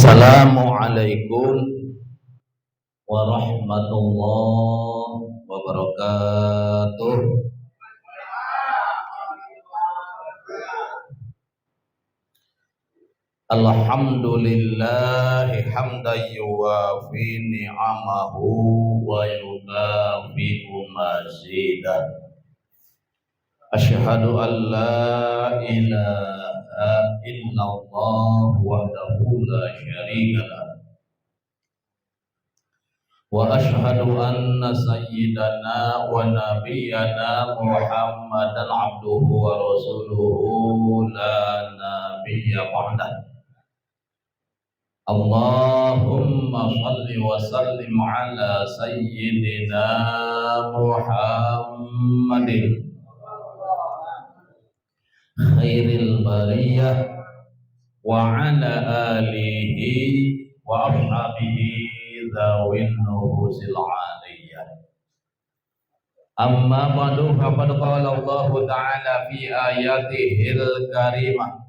Assalamualaikum warahmatullahi wabarakatuh. Alhamdulillahi hamdan yuwafi ni'amahu wa yukafi'u mazidah. Asyhadu an la ilaha illallah wahdahu la syarika lah. Wa asyhadu anna sayyidana wa nabiyyana Muhammadan abduhu wa rasuluhu la nabiyya ba'dah. Allahumma salli wa sallim ala sayyidina Muhammadin khairil bariyah wa ala alihi wa ashabihi dzawin nuhusil aliyah. Amma ba'du, faqad qala Allah ta'ala fi ayatihil karimah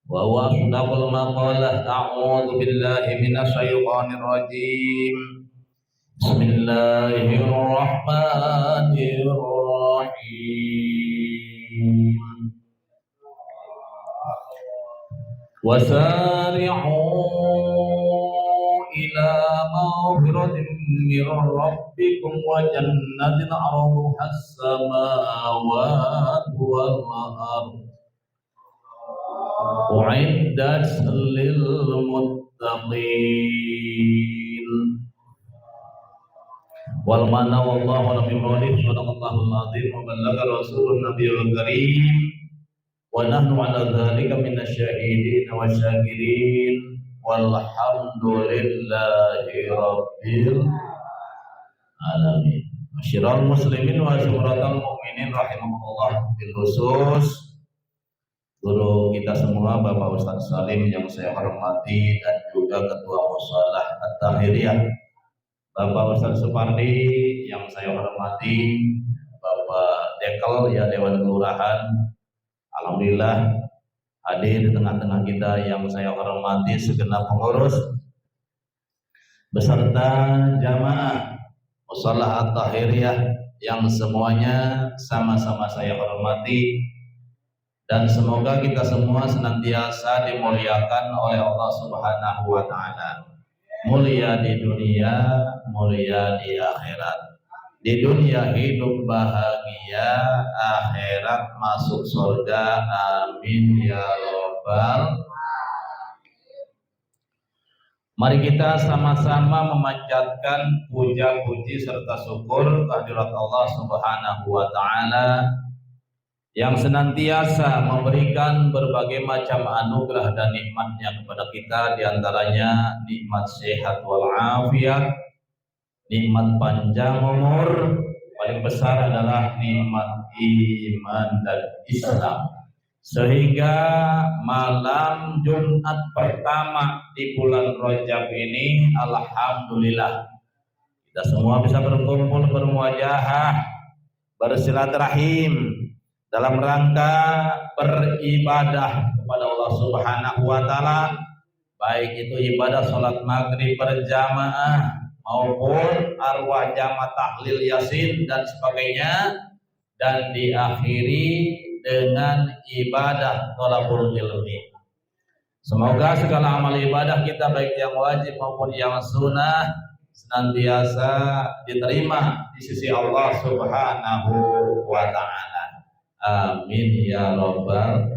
wa huwa asdaqul maqalah. A'udzu billahi minasy syaithanir rajim. Bismillahirrahmanirrahim. Wasari'u ila maghfiratin min rabbikum wa jannatin 'arduha as-samawati wal ardh u'iddat lil muttaqin. Wal mana wallahu la biqaulih sadaqallahul azim wa ballaga rasulun nabiyul karim wa nahnu ala dzalika minasyahidin wa syakirin walhamdulillahi rabbil alamin. Masyiral muslimin wa syuratal mu'minin rahimahullah. Bil khusus guru kita semua Bapak Ustaz Salim yang saya hormati dan juga Ketua Mushalah At-Tahiriyah Bapak Ustaz Supardi yang saya hormati, Bapak Dekel ya Dewan Kelurahan, alhamdulillah hadir di tengah-tengah kita yang saya hormati segenap pengurus beserta jamaah Mushalah At-Tahiriyah yang semuanya sama-sama saya hormati, dan semoga kita semua senantiasa dimuliakan oleh Allah Subhanahu wa taala. Mulia di dunia, mulia di akhirat. Di dunia hidup bahagia, akhirat masuk surga. Amin ya rabbal. Mari kita sama-sama memanjatkan puja-puji serta syukur kehadirat Allah Subhanahu wa taala yang senantiasa memberikan berbagai macam anugerah dan nikmatnya kepada kita, diantaranya nikmat sehat walafiat, nikmat panjang umur, paling besar adalah nikmat iman dan Islam. Sehingga malam Jumat pertama di bulan Rajab ini, alhamdulillah kita semua bisa berkumpul, bermuajahah, bersilaturahim dalam rangka beribadah kepada Allah Subhanahu wa taala, baik itu ibadah salat maghrib berjamaah maupun arwah jamaah tahlil yasin dan sebagainya, dan diakhiri dengan ibadah thalabul ilmi. Semoga segala amal ibadah kita baik yang wajib maupun yang sunnah senantiasa diterima di sisi Allah Subhanahu wa taala. Amin ya rabbal.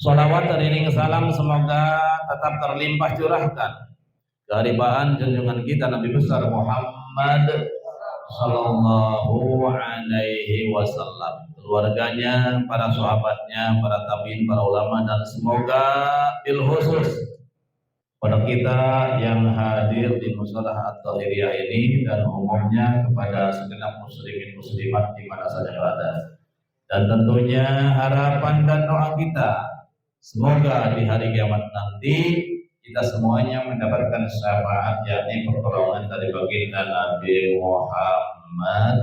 Sholawat teriring salam semoga tetap terlimpah curahkan keharibaan junjungan kita Nabi besar Muhammad sallallahu alaihi wasallam, keluarganya, para sahabatnya, para tabi'in, para ulama, dan semoga bil khusus pada kita yang hadir di Mushalah At-Tahiriyah ini dan umumnya kepada segenap muslimin muslimat di mana saja berada. Dan tentunya harapan dan doa kita semoga di hari kiamat nanti kita semuanya mendapatkan syafaat, yakni pertolongan dari baginda Nabi Muhammad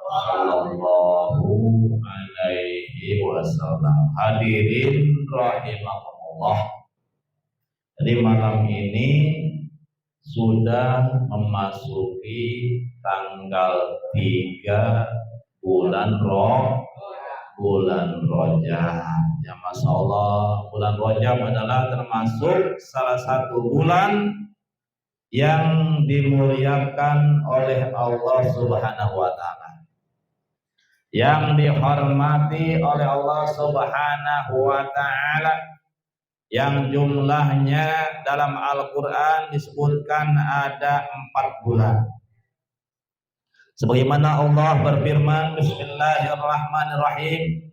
sallallahu alaihi wasallam. Hadirin rahimahumullah, Jadi malam ini sudah memasuki tanggal 3 bulan Rajab. Ya Masya Allah, bulan Rajab adalah termasuk salah satu bulan yang dimuliakan oleh Allah Subhanahu wa taala, yang dihormati oleh Allah Subhanahu wa taala, yang jumlahnya dalam Al-Quran disebutkan ada 4 bulan. Sebagaimana Allah berfirman, Bismillahirrahmanirrahim,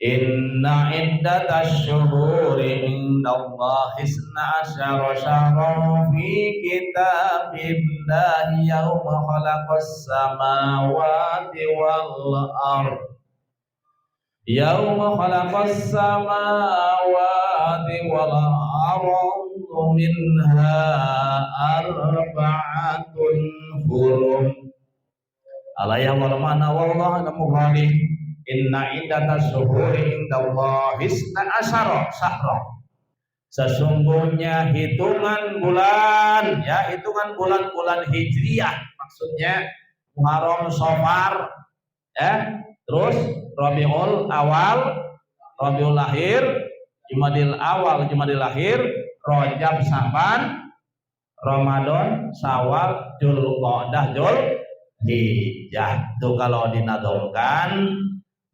Inna iddatash syuhuri indallahi isna asyara syahran fi kitabillahi yawma khalaqas samawati wal ardh yawma khalaqas samawati wal ardh minha arba'atun hurum. Alayya wal mana wallahu mughani. Inna iddatas syuhuri indallahi isna asyara syahran. Sesungguhnya hitungan bulan, ya hitungan bulan-bulan hijriyah, maksudnya Muharram, Safar, ya, terus Rabiul Awal, Rabiul Akhir, Jumadil Awal, Jumadil Akhir, Rajab, Sa'ban, Ramadan, Syawal, Dzulqa'dah, Dzulhijjah. Itu kalau dinadongkan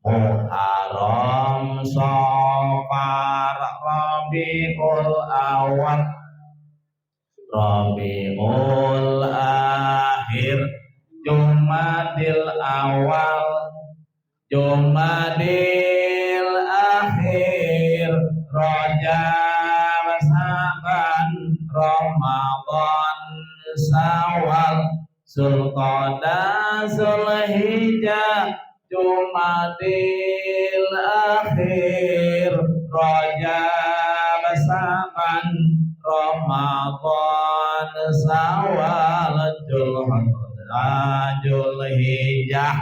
Muharram, Safar, Rabiul Awal, Rabiul Akhir, Jumadil Awal, Jumadil Akhir, Rajab, Sa'ban, Ramadan, Syawal, Dzulqa'dah, Dzulhijjah, Jumadil Akhir, Rajab, Sa'ban, Ramadan, Syawal, Dzulhijjah.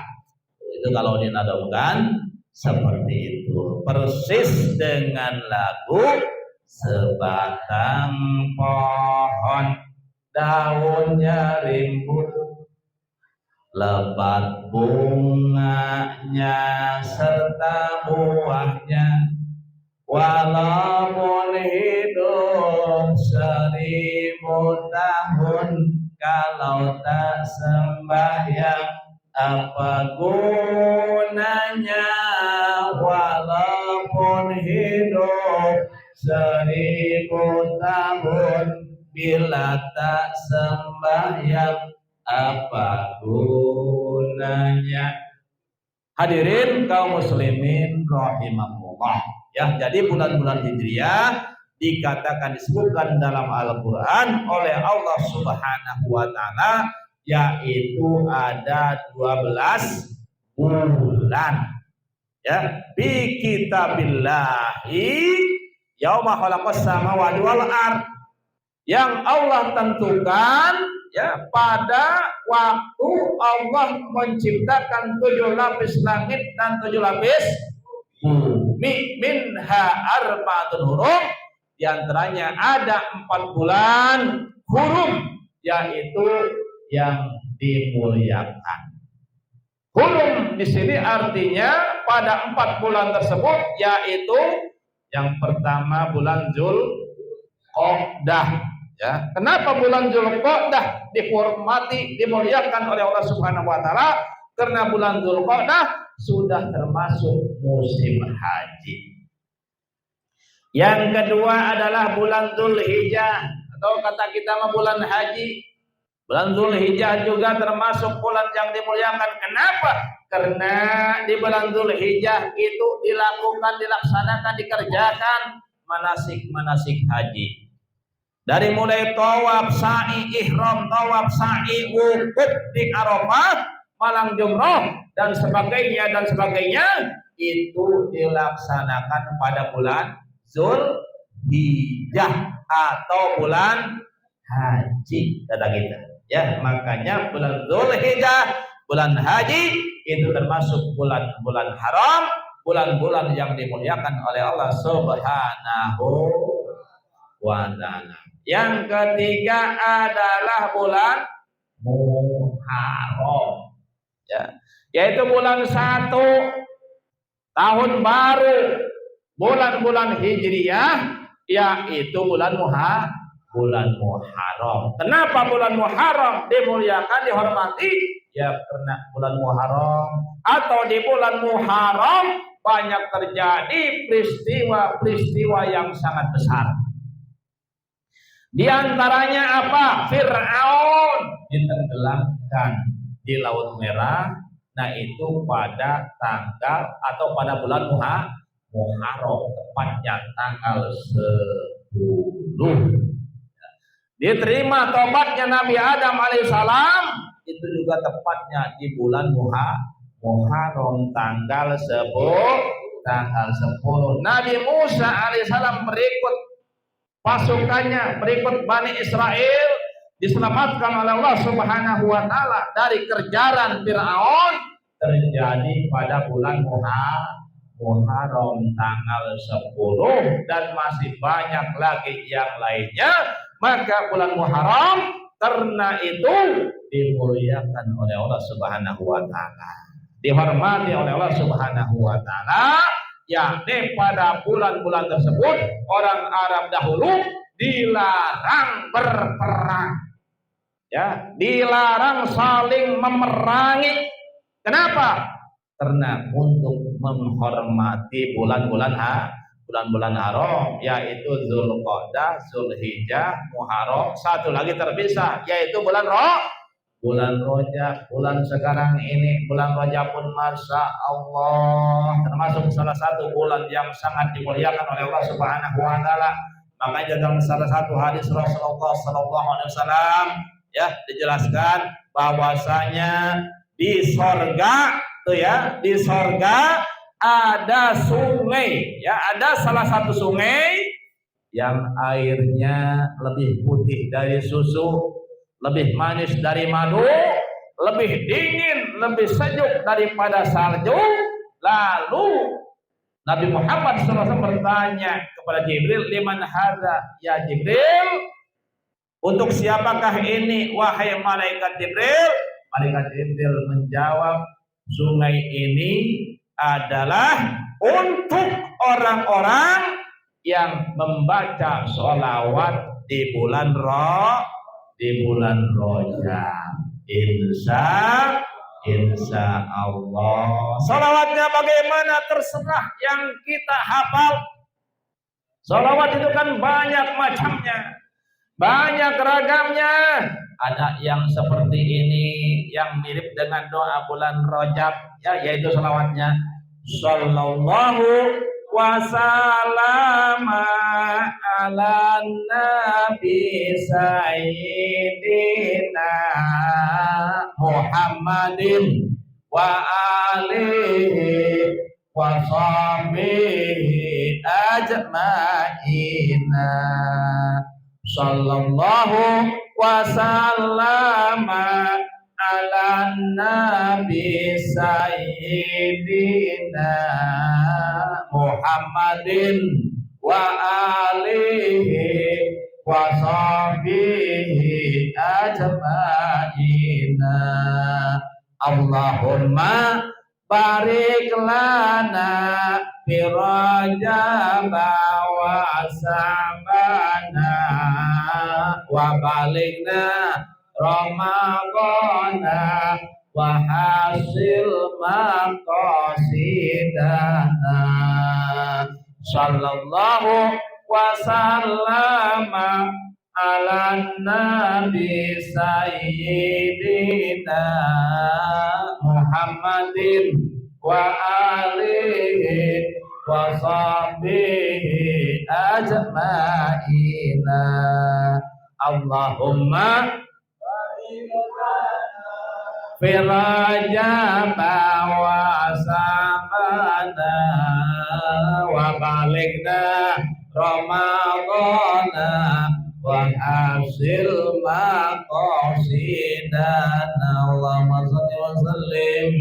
Itu kalau dinadongkan seperti itu, persis dengan lagu sebatang pohon daunnya rimbun, lebat bunganya serta buahnya, walaupun hidup 1000 tahun, kalau tak sembahyang apa gunanya, walaupun hidup 1000 tahun, bila tak sembahyang apa gunanya. Hadirin kaum muslimin rahimahullah, ya, jadi bulan-bulan hijriyah dikatakan, disebutkan dalam Al-Quran oleh Allah Subhanahu wa taala, yaitu ada 12 bulan, ya, bi kitabillahi yauma khalaqas samawati wal ardh, yang Allah tentukan, ya, pada waktu Allah menciptakan 7 lapis langit dan 7 lapis bumi, minha arba'atun hurum, di antaranya ada 4 bulan hurum, yaitu yang dimuliakan. Hurum di sini artinya pada 4 bulan tersebut, yaitu yang pertama bulan Dzulqa'dah, ya. Kenapa bulan Dzulqa'dah dihormati, dimuliakan oleh Allah Subhanahu wa taala? Karena bulan Dzulqa'dah sudah termasuk musim haji. Yang kedua adalah bulan Dzulhijjah, atau kata kita mah bulan haji. Bulan Dzulhijjah juga termasuk bulan yang dimuliakan. Kenapa? Karena di bulan Dzulhijjah itu dilaksanakan, dikerjakan manasik-manasik haji. Dari mulai tawaf, sa'i ihram, tawaf, sa'i wukuf di Arafah, malang jumroh dan sebagainya itu dilaksanakan pada bulan Dzulhijjah atau bulan haji kata kita. Ya, makanya bulan Dzulhijjah, bulan haji itu termasuk bulan-bulan haram, bulan-bulan yang dimuliakan oleh Allah Subhanahu wa ta'ala. Yang ketiga adalah bulan Muharram, ya, yaitu bulan 1 tahun baru, bulan-bulan Hijriyah, yaitu bulan Muharram. Kenapa bulan Muharram dimuliakan, dihormati? Ya karena bulan Muharram atau di bulan Muharram banyak terjadi peristiwa-peristiwa yang sangat besar. Di antaranya apa? Fir'aun ditenggelamkan di Laut Merah. Nah itu pada tanggal atau pada bulan Muharram, tepatnya tanggal 10. Diterima tobatnya Nabi Adam alaihissalam itu juga tepatnya di bulan Muharram tanggal 10. Nabi Musa alaihissalam berikut pasukannya, berikut Bani Israel diselamatkan oleh Allah Subhanahu wa taala dari kerjaran Firaun, terjadi pada bulan Muharram tanggal 10 dan masih banyak lagi yang lainnya. Maka bulan Muharram karena itu dimuliakan oleh Allah Subhanahu wa taala, dihormati oleh Allah Subhanahu wa taala. Yakni pada bulan-bulan tersebut orang Arab dahulu dilarang berperang, ya, dilarang saling memerangi. Kenapa? Karena untuk menghormati bulan-bulan haram, yaitu Zulqa'dah, Zulhijjah, Muharram. Satu lagi terpisah, yaitu bulan Rajab. Bulan sekarang ini, bulan Rajab pun masya Allah termasuk salah satu bulan yang sangat dimuliakan oleh Allah Subhanahu wa taala. Makanya dalam salah satu hadis Rasulullah sallallahu alaihi wasallam, ya, dijelaskan bahwasanya di sorga tuh, ya, di sorga ada sungai, ya, ada salah satu sungai yang airnya lebih putih dari susu, lebih manis dari madu, lebih dingin, lebih sejuk daripada salju. Lalu Nabi Muhammad SAW bertanya kepada Jibril, liman hadza ya Jibril, untuk siapakah ini wahai malaikat Jibril? Malaikat Jibril menjawab, sungai ini adalah untuk orang-orang yang membaca sholawat di bulan Rajab. Insya Allah. Sholawatnya bagaimana terserah, yang kita hafal. Sholawat itu kan banyak macamnya, banyak ragamnya. Ada yang seperti ini, yang mirip dengan doa bulan Rajab, ya, yaitu sholawatnya sallallahu wasallama ala nabi sayyidina Muhammadin wa alihi wa sahbihi ajma'ina sallallahu wasallama ala nabi sayyidina Muhammadin wa alihi wa sahbihi ajma'ina. Allahumma barik lana fi Rajab wa Sa'bana wa balighna Ramadana wa hasil maqasidana sallallahu wasallama ala nabi sayyidina Muhammadin wa alihi wa sahbihi ajma'ina. Allahumma fi Rajab wa Sa'bana wa balighna Ramadana wa hasil maqasidana. Allahumma shalli wa sallim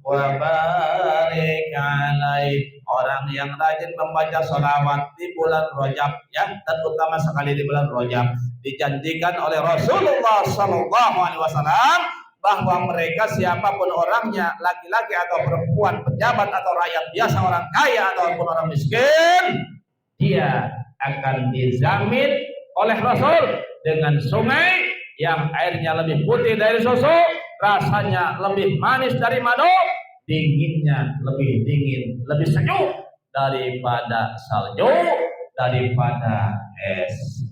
wa barik alaihi. Orang yang rajin membaca sholawat di bulan Rajab, ya, terutama sekali di bulan Rajab, dijanjikan oleh Rasulullah Sallallahu Alaihi Wasallam bahwa mereka siapapun orangnya, laki-laki atau perempuan, pejabat atau rakyat biasa, orang kaya ataupun orang miskin, dia akan dijamin oleh Rasul dengan sungai yang airnya lebih putih dari susu, rasanya lebih manis dari madu, dinginnya lebih dingin, lebih sejuk daripada salju, daripada es.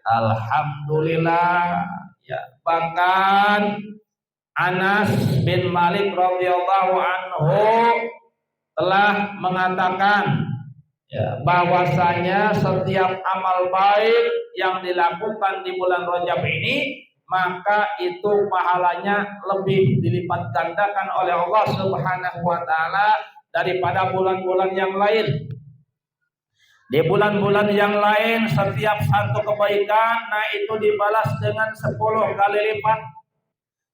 Alhamdulillah. Ya, bahkan Anas bin Malik radhiyallahu anhu telah mengatakan, ya, bahwasanya setiap amal baik yang dilakukan di bulan Rajab ini, maka itu pahalanya lebih dilipat gandakan oleh Allah Subhanahu wa taala daripada bulan-bulan yang lain. Di bulan-bulan yang lain setiap satu kebaikan, nah itu dibalas dengan 10 kali lipat.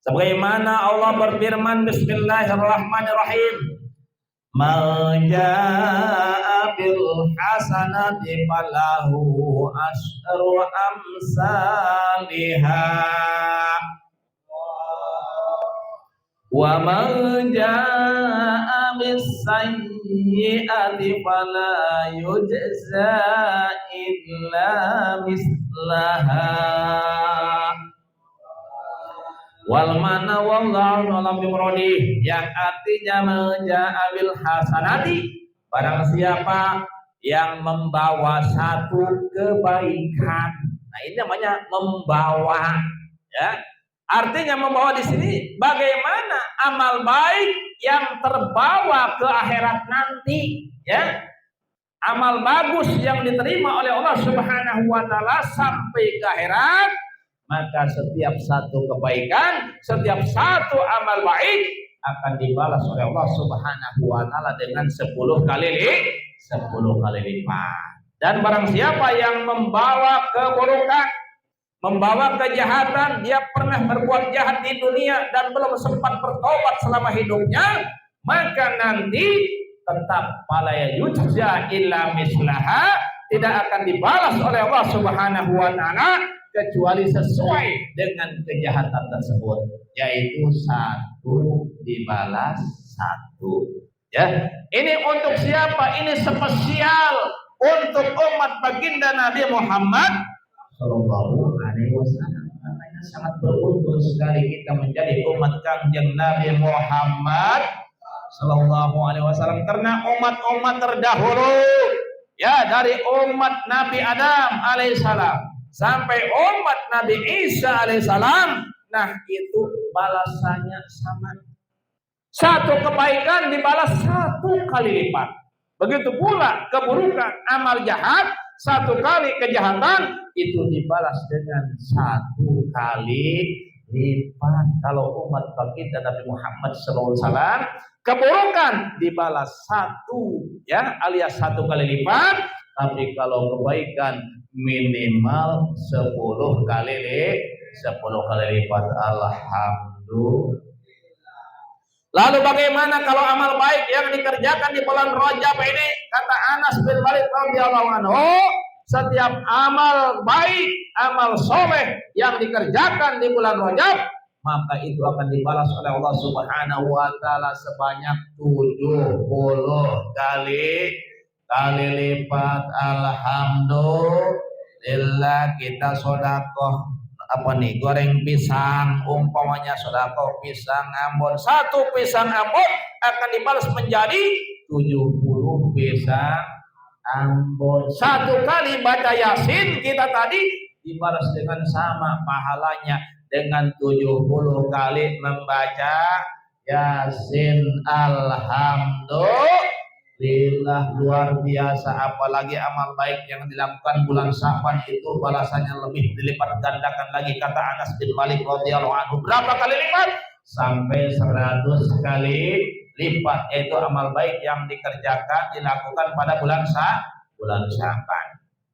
Sebagaimana Allah berfirman, Bismillahirrahmanirrahim, Man jaa bil hasanati falahu asyru amsalihha wa man jaa bis sayyi'ati fala yujza illa mislaha. Wal mana wallahu alam bimuradi, yang artinya menja'abil hasanati, barang siapa yang membawa satu kebaikan. Nah, ini namanya membawa, ya. Artinya membawa di sini bagaimana amal baik yang terbawa ke akhirat nanti, ya. Amal bagus yang diterima oleh Allah Subhanahu wa taala sampai ke akhirat, maka setiap satu kebaikan, setiap satu amal baik akan dibalas oleh Allah Subhanahu wa taala dengan 10 kali lipat. Dan barang siapa yang membawa keburukan, membawa kejahatan, dia pernah berbuat jahat di dunia dan belum sempat bertobat selama hidupnya, maka nanti tetap fala yujza illa mislaha, tidak akan dibalas oleh Allah Subhanahu wa taala kecuali sesuai dengan kejahatan tersebut, yaitu 1 dibalas 1. Ya, ini untuk siapa? Ini spesial untuk umat baginda Nabi Muhammad Sallallahu Alaihi Wasallam. Makanya sangat beruntung sekali kita menjadi umat Kanjeng Nabi Muhammad Sallallahu Alaihi Wasallam, karena umat-umat terdahulu, ya, dari umat Nabi Adam alaihissalam sampai umat Nabi Isa alaihissalam, nah itu balasannya sama. Satu kebaikan dibalas 1 kali lipat. Begitu pula keburukan, amal jahat, 1 kali kejahatan itu dibalas dengan 1 kali lipat. Kalau umat baginda Nabi Muhammad SAW, keburukan dibalas 1, ya, alias 1 kali lipat. Tapi kalau kebaikan minimal 10 kali lipat. Alhamdulillah. Lalu bagaimana kalau amal baik yang dikerjakan di bulan Rajab ini? Kata Anas bin Malik radhiyallahu anhu, setiap amal baik, amal soleh yang dikerjakan di bulan Rajab, maka itu akan dibalas oleh Allah Subhanahu wa taala sebanyak 70 kali lipat. Alhamdulillah. Kita sedekah goreng pisang, umpamanya sedekah pisang Ambon, 1 pisang Ambon akan dibalas menjadi 70 pisang Ambon. 1 kali baca Yasin kita tadi dibalas dengan sama pahalanya dengan 70 kali membaca Yasin. Alhamdulillah. Luar biasa. Apalagi amal baik yang dilakukan bulan Sya'ban itu balasannya lebih dilipat gandakan lagi. Kata Anas bin Malik radhiyallahu anhu, berapa kali lipat? Sampai 100 kali lipat, yaitu amal baik yang dilakukan pada bulan Sya'ban.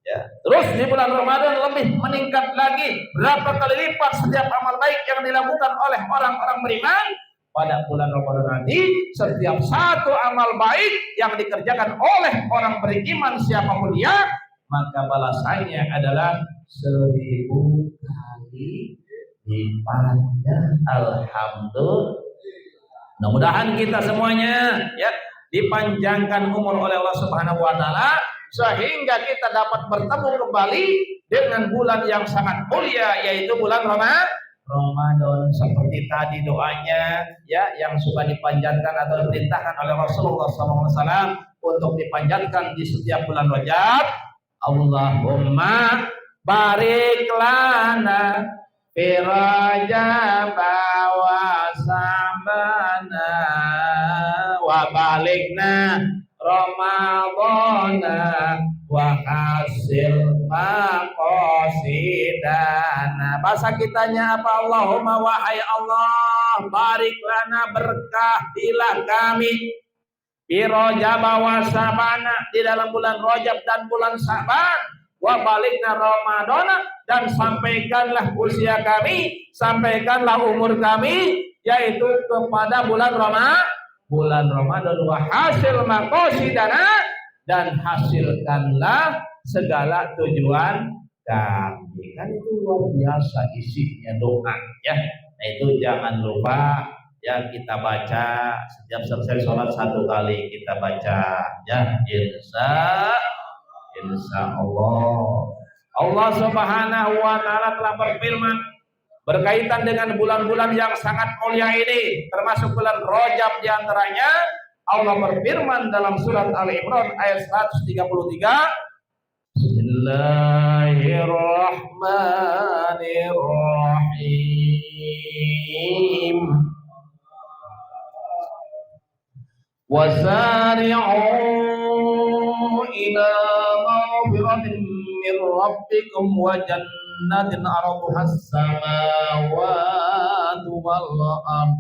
Ya. Terus di bulan Ramadan lebih meningkat lagi, berapa kali lipat setiap amal baik yang dilakukan oleh orang-orang beriman. pada bulan Ramadan nanti, setiap satu amal baik yang dikerjakan oleh orang beriman siapapun dia, maka balasannya adalah 1000 kali lipatnya. Alhamdulillah. Mudah-mudahan kita semuanya ya dipanjangkan umur oleh Allah Subhanahu wa taala sehingga kita dapat bertemu kembali dengan bulan yang sangat mulia, yaitu bulan Ramadan. Seperti tadi doanya ya yang suka dipanjatkan atau diperintahkan oleh Rasulullah SAW untuk dipanjatkan di setiap bulan Rajab. Allahumma barik lana fi Rajab wa Sabana wa balikna Ramadana wa hasil maqasidana. Bahasa kitanya apa? Allahumma wahai Allah, barik lana, berkahilah kami di Rajab wa Sabana, di dalam bulan Rajab dan bulan Saban, wa balikna Ramadana, dan sampaikanlah usia kami, sampaikanlah umur kami, yaitu kepada bulan Ramadan, wa hasil maqasidana, dan hasilkanlah segala tujuan kami. Kan itu luar biasa isinya doa ya. Nah itu jangan lupa ya, kita baca setiap selesai sholat 1 kali kita baca ya, insya Allah. Allah Subhanahu wa taala telah berfirman berkaitan dengan bulan-bulan yang sangat mulia ini, termasuk bulan Rajab di antaranya. Allah berfirman dalam surat Ali Imran ayat 133, Bismillahirrahmanirrahim. Wasari'u ila maghfiratin min rabbikum wa jannatin arduha as-samawati wal ardh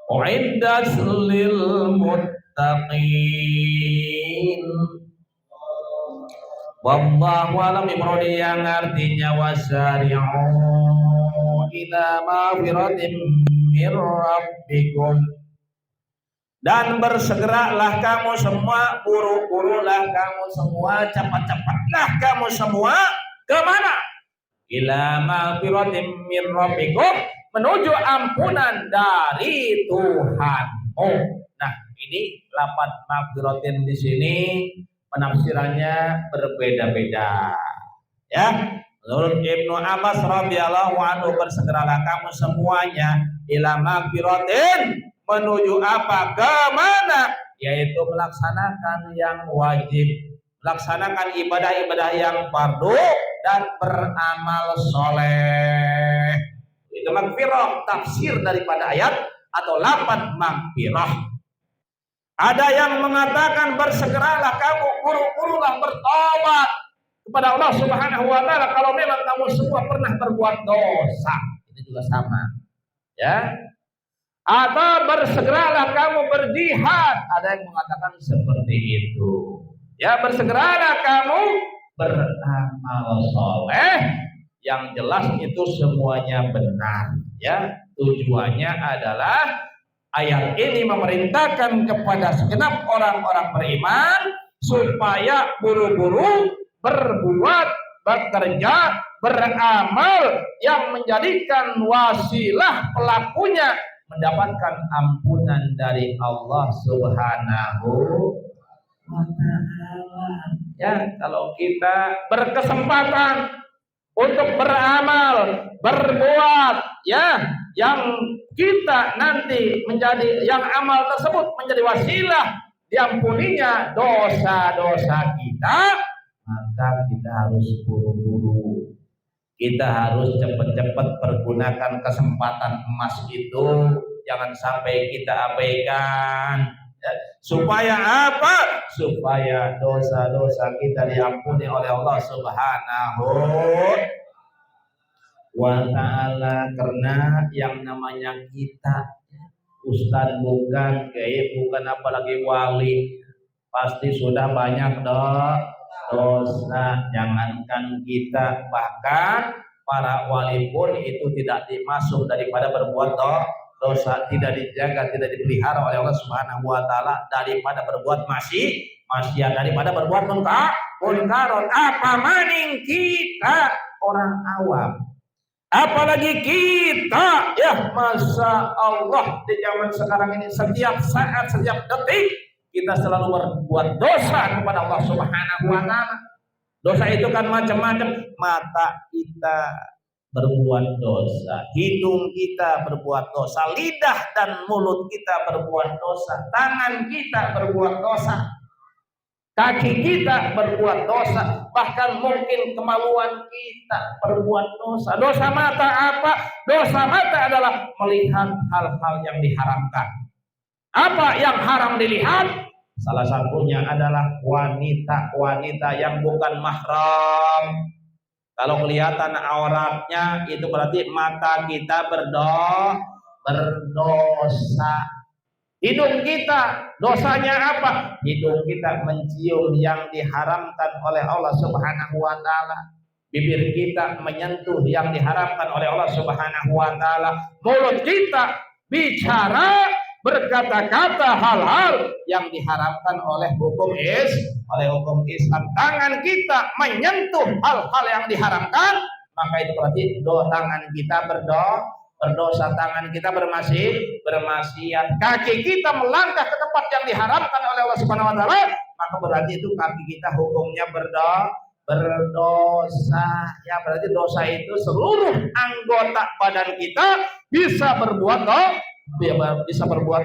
u'iddat lil muttaqin. Wallahu a'lam bishawab, yang artinya wasari'u ila maghfiratin min rabbikum, dan bersegeralah kamu semua, buru-burulah kamu semua, cepat-cepatlah kamu semua kemana? Ila maghfiratin min rabbikum, menuju ampunan dari Tuhanmu. Nah, ini lafaz maghfiratin di sini penafsirannya berbeda-beda. Ya, menurut Ibnu Abbas radhiyallahu anhu, bersegeralah kamu semuanya ila maghfiratin, menuju apa? Kemana? Yaitu melaksanakan yang wajib, melaksanakan ibadah-ibadah yang fardu, dan beramal soleh. Itu maghfirah, tafsir daripada ayat atau lafaz maghfirah. Ada yang mengatakan bersegeralah kamu, buru-burulah bertobat kepada Allah Subhanahu wa taala kalau memang kamu semua pernah berbuat dosa. Itu juga sama. Ya. Atau bersegeralah kamu berjihad. Ada yang mengatakan seperti itu. Ya, bersegeralah kamu beramal soleh. Yang jelas itu semuanya benar. Ya, tujuannya adalah ayat ini memerintahkan kepada segenap orang-orang beriman supaya buru-buru berbuat, bekerja, beramal yang menjadikan wasilah pelakunya mendapatkan ampunan dari Allah Subhanahu wa taala. Ya, kalau kita berkesempatan untuk beramal, berbuat ya, yang kita nanti menjadi, yang amal tersebut menjadi wasilah diampuninya dosa-dosa kita, maka kita harus buru-buru. Kita harus cepat-cepat pergunakan kesempatan emas itu, jangan sampai kita abaikan. Ya, supaya apa? Supaya dosa-dosa kita diampuni oleh Allah Subhanahu wa ta'ala. Karena yang namanya kita, ustaz bukan, kiai bukan, apalagi wali, pasti sudah banyak dosa. Jangankan kita, bahkan para wali pun itu tidak dimasuk daripada berbuat dosa tidak dijaga, tidak dipelihara oleh Allah Subhanahu wa taala daripada berbuat maksiat, daripada berbuat munkaron. Apa maning kita orang awam, apalagi kita ya, masa Allah di zaman sekarang ini setiap saat, setiap detik kita selalu berbuat dosa kepada Allah Subhanahu wa taala. Dosa itu kan macam-macam. Mata kita berbuat dosa, hidung kita berbuat dosa, lidah dan mulut kita berbuat dosa, tangan kita berbuat dosa, kaki kita berbuat dosa, bahkan mungkin kemaluan kita berbuat dosa. Dosa mata apa? Dosa mata adalah melihat hal-hal yang diharamkan. Apa yang haram dilihat? Salah satunya adalah wanita-wanita yang bukan mahram. Kalau kelihatan auratnya itu berarti mata kita berdosa. Hidung kita dosanya apa? Hidung kita mencium yang diharamkan oleh Allah Subhanahu wa taala. Bibir kita menyentuh yang diharamkan oleh Allah Subhanahu wa taala. Mulut kita bicara, berkata-kata hal-hal yang diharamkan oleh hukum Islam. Tangan kita menyentuh hal-hal yang diharamkan, maka itu berarti tangan kita berdosa, tangan kita bermaksiat. Kaki kita melangkah ke tempat yang diharamkan oleh Allah Subhanahu wa taala, maka berarti itu kaki kita hukumnya berdosa. Ya, berarti dosa itu seluruh anggota badan kita bisa berbuat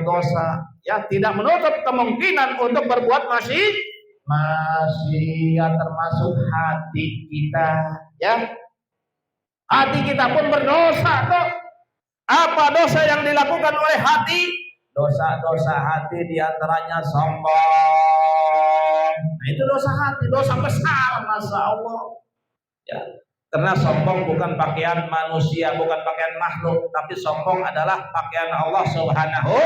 dosa. Ya, tidak menutup kemungkinan untuk berbuat maksiat, termasuk hati kita. Ya, hati kita pun berdosa kok. Apa dosa yang dilakukan oleh hati? Dosa-dosa hati diantaranya sombong. Nah, itu dosa hati, dosa besar, masya Allah. Ya, karena sombong bukan pakaian manusia, bukan pakaian makhluk, tapi sombong adalah pakaian Allah Subhanahu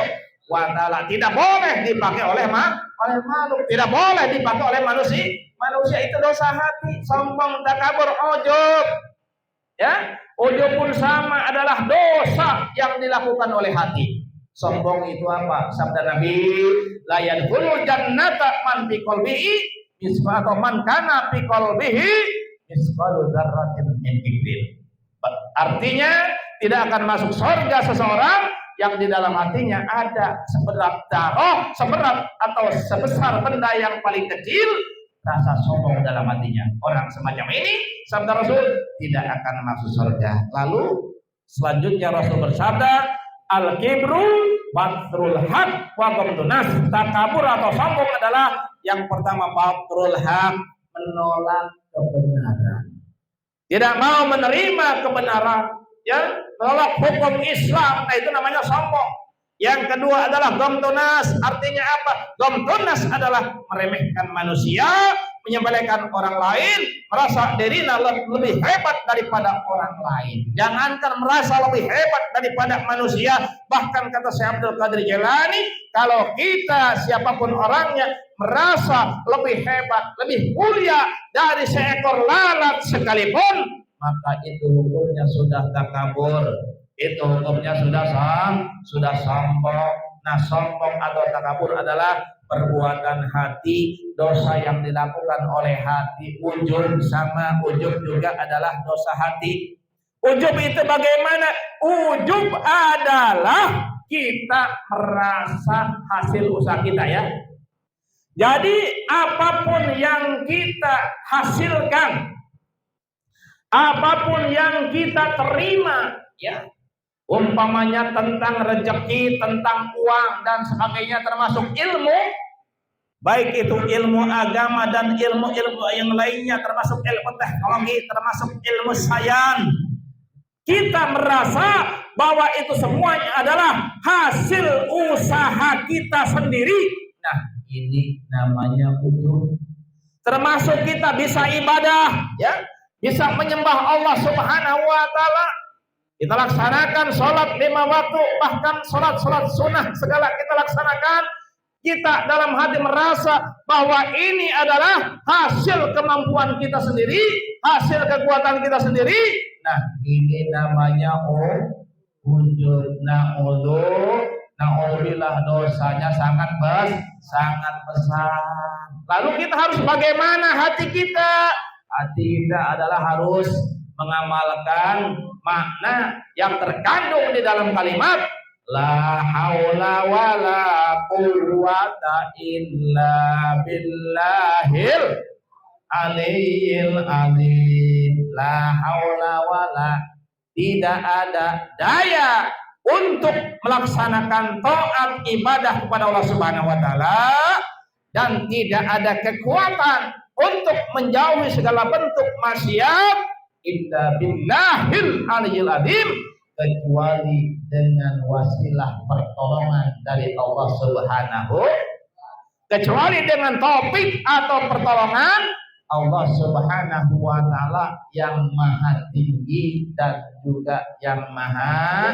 wa taala. Tidak boleh dipakai oleh makhluk, tidak boleh dipakai oleh manusia. Manusia itu dosa hati, sombong, takabur, ujub. Ya, ujub pun sama, adalah dosa yang dilakukan oleh hati. Sombong itu apa? Sabda Nabi, la yadkhulul jannata man fi qalbihi misqalu man kana fi qalbihi misqalu dzarratin min kibrin. Artinya tidak akan masuk surga seseorang yang di dalam hatinya ada seberat darah, seberat atau sebesar benda yang paling kecil rasa sombong dalam hatinya. Orang semacam ini, sabda Rasul, tidak akan masuk surga. Lalu selanjutnya Rasul bersabda, al-kibru batrul haq wa ghamdun nas. Takabur atau sombong adalah yang pertama batrul haq, menolak kebenaran. Tidak mau menerima kebenaran, ya, menolak hukum Islam. Nah, itu namanya sombong. Yang kedua adalah ghamdunas. Artinya apa? Ghamdunas adalah meremehkan manusia, menyembelihkan orang lain, merasa dirinya lebih hebat daripada orang lain. Jangankan merasa lebih hebat daripada manusia, bahkan kata Syekh Abdul Qadir Jailani, kalau kita siapapun orangnya merasa lebih hebat, lebih mulia dari seekor lalat sekalipun, maka itu hukumnya sudah takabur. Itu hukumnya sudah sombong. Nah, sombong atau takabur adalah perbuatan hati, dosa yang dilakukan oleh hati. Ujub sama ujub juga adalah dosa hati. Ujub itu bagaimana? Ujub adalah kita merasa hasil usaha kita, ya. Jadi apapun yang kita hasilkan, apapun yang kita terima, ya, umpamanya tentang rezeki, tentang uang dan sebagainya, termasuk ilmu, baik itu ilmu agama dan ilmu-ilmu yang lainnya, termasuk ilmu teknologi, termasuk ilmu sains. Kita merasa bahwa itu semuanya adalah hasil usaha kita sendiri. Nah, ini namanya ujub. Termasuk kita bisa ibadah, ya, bisa menyembah Allah Subhanahu wa taala. Kita laksanakan sholat 5 waktu, bahkan sholat sunnah segala kita laksanakan. Kita dalam hati merasa bahwa ini adalah hasil kemampuan kita sendiri, hasil kekuatan kita sendiri. Nah, ini namanya wujud na'udzubillah dosanya sangat besar. Lalu kita harus bagaimana hati kita? Hati kita adalah harus mengamalkan makna yang terkandung di dalam kalimat la haula wala quwwata illa billahil aliyil azim. La haula wala, tidak ada daya untuk melaksanakan taat ibadah kepada Allah Subhanahu wa taala, dan tidak ada kekuatan untuk menjauhi segala bentuk maksiat illa billahil aliyil azim, kecuali dengan wasilah pertolongan dari Allah Subhanahu, kecuali dengan taufik atau pertolongan Allah Subhanahu wa taala yang maha tinggi dan juga yang maha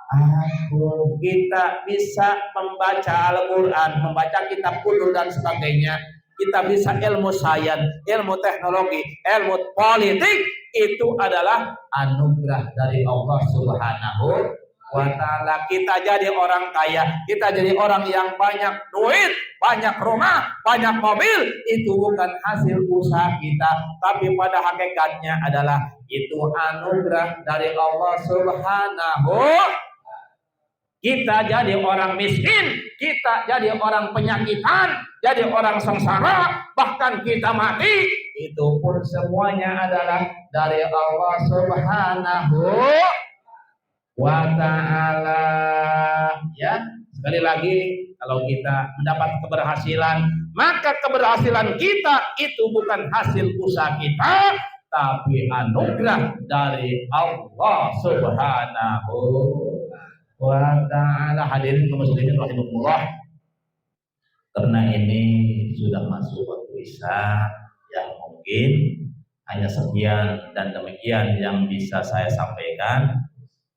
agung. Kita bisa membaca Al-Qur'an, membaca kitab kudu dan sebagainya. Kita bisa ilmu sains, ilmu teknologi, ilmu politik, itu adalah anugerah dari Allah Subhanahu wa taala. Kita jadi orang kaya, kita jadi orang yang banyak duit, banyak rumah, banyak mobil, itu bukan hasil usaha kita, tapi pada hakikatnya adalah itu anugerah dari Allah Subhanahu. Kita jadi orang miskin, kita jadi orang penyakitan, jadi orang sengsara, bahkan kita mati, itu pun semuanya adalah dari Allah Subhanahu wa ta'ala. Ya, sekali lagi, kalau kita mendapat keberhasilan, maka keberhasilan kita itu bukan hasil usaha kita, tapi anugerah dari Allah Subhanahu wa ta'ala. Hadirin kaum muslimin rahimakumullah, karena ini sudah masuk waktu isya, yang mungkin hanya sekian dan demikian yang bisa saya sampaikan.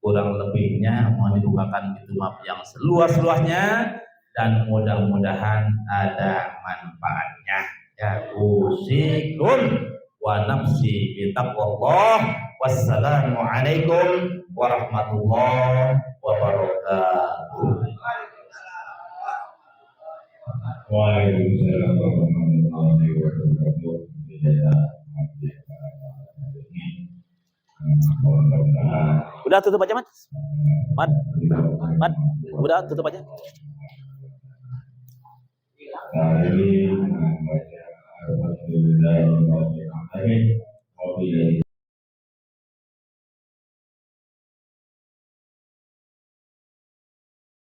Kurang lebihnya mohon dibukakan pintu maaf yang seluas-luasnya, dan mudah-mudahan ada manfaatnya. Ya, usikum wa nafsi bitaqwallah. Wassalamualaikum warahmatullahi wabarakatuh. Waalaikumsalam warahmatullahi wabarakatuh. Udah tutup aja, Mat. Mat, udah tutup aja. Alhamdulillah.